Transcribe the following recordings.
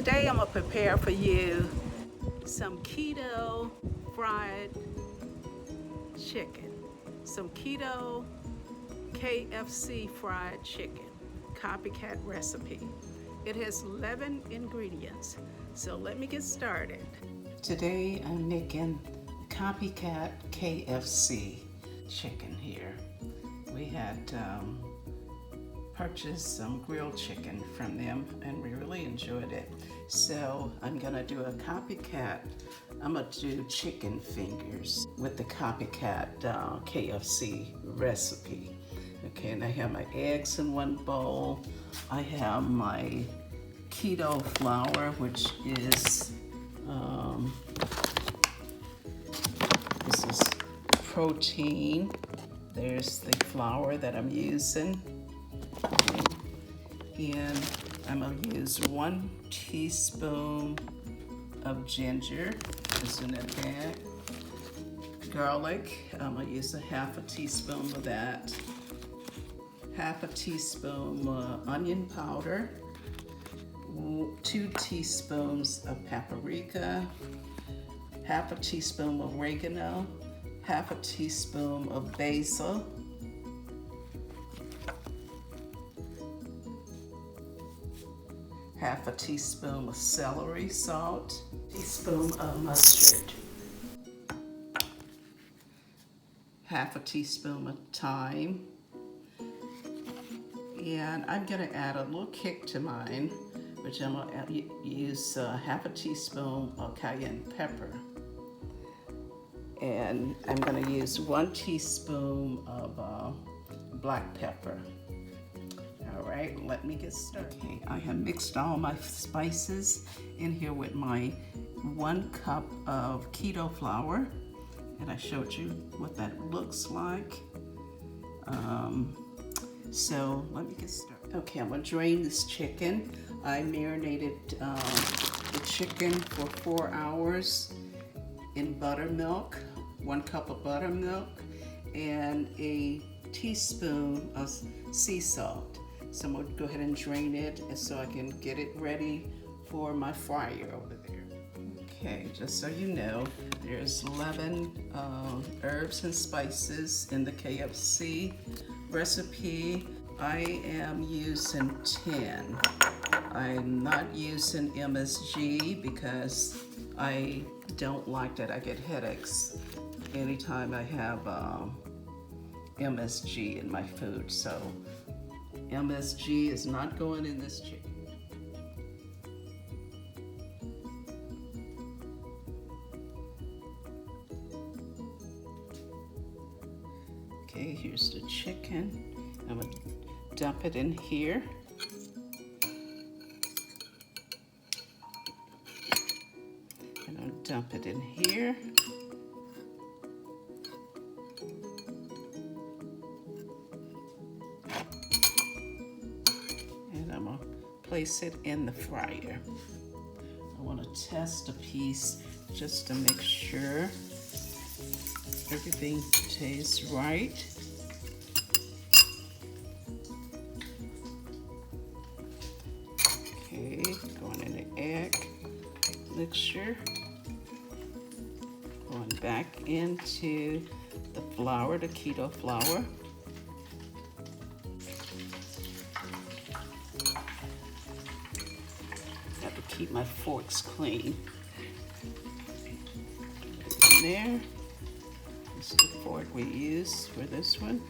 Today I'm gonna prepare for you some keto fried chicken. Some keto KFC fried chicken, copycat recipe. It has 11 ingredients, so let me get started. Today I'm making copycat KFC chicken here. We had purchased some grilled chicken from them and we really enjoyed it. So I'm gonna do a copycat. I'm gonna do chicken fingers with the copycat KFC recipe. Okay, and I have my eggs in one bowl. I have my keto flour, which is this is protein. There's the flour that I'm using. And I'm gonna use 1 teaspoon of ginger, just in that bag. Garlic, I'm gonna use a half a teaspoon of that. Half a teaspoon onion powder. 2 teaspoons of paprika. Half a teaspoon of oregano. Half a teaspoon of basil. Half a teaspoon of celery salt, teaspoon of mustard, half a teaspoon of thyme, and I'm gonna add a little kick to mine, which I'm gonna use half a teaspoon of cayenne pepper, and I'm gonna use 1 teaspoon of black pepper. All right, let me get started. Okay, I have mixed all my spices in here with my 1 cup of keto flour, and I showed you what that looks like. So let me get started. Okay, I'm gonna drain this chicken. I marinated the chicken for 4 hours in buttermilk, 1 cup of buttermilk, and a teaspoon of sea salt. So I'm going to go ahead and drain it and so I can get it ready for my fryer over there. Okay, just so you know, there's 11 herbs and spices in the KFC recipe. I am using 10. I'm not using MSG because I don't like that. I get headaches anytime I have MSG in my food. So MSG is not going in this chicken. Okay, here's the chicken. I'm gonna dump it in here. And I'll dump it in here. Place it in the fryer. I want to test a piece just to make sure everything tastes right. Okay, going in the egg mixture. Going back into the flour, the keto flour. Keep my forks clean. In there. This is the fork we use for this one.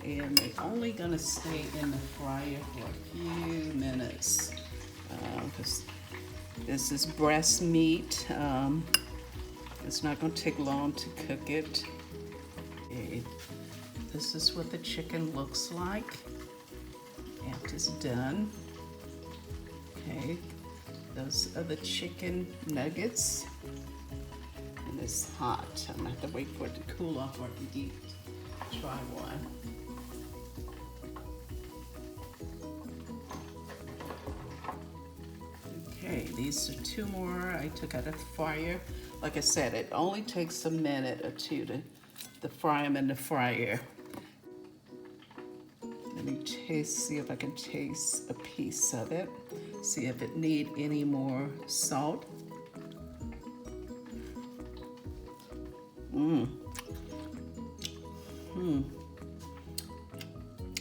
And they're only gonna stay in the fryer for a few minutes because this is breast meat. It's not gonna take long to cook it. Okay. This is what the chicken looks like after it's done. Okay, those are the chicken nuggets, and it's hot. I'm gonna have to wait for it to cool off or I can try one. Okay, these are 2 more I took out of the fryer. Like I said, it only takes a minute or 2 to fry them in the fryer. Let me see if I can taste a piece of it. See if it need any more salt.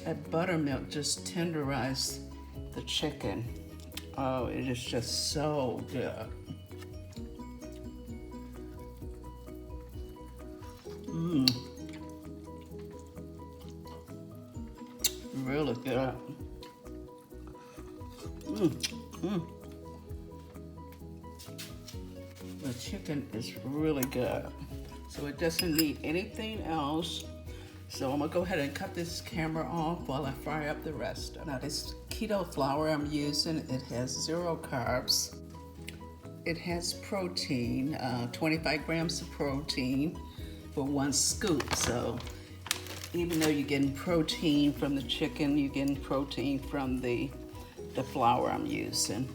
That buttermilk just tenderized the chicken. Oh, it is just so good. Really good. The chicken is really good. So it doesn't need anything else. So I'm gonna go ahead and cut this camera off while I fry up the rest. Now this keto flour I'm using, it has 0 carbs. It has protein, 25 grams of protein for 1 scoop. So even though you're getting protein from the chicken, you're getting protein from the flour I'm using,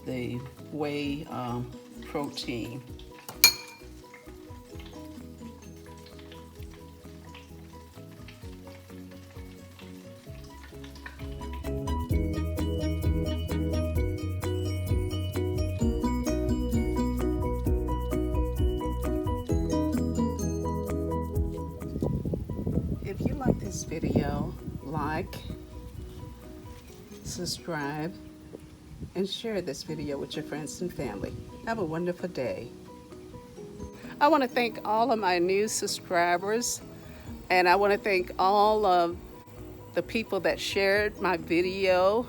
the whey protein. If you like this video, like, subscribe, and share this video with your friends and family. Have a wonderful day. I want to thank all of my new subscribers, and I want to thank all of the people that shared my video,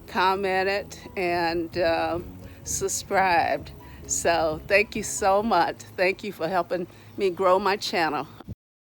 commented, and subscribed. So thank you so much. Thank you for helping me grow my channel.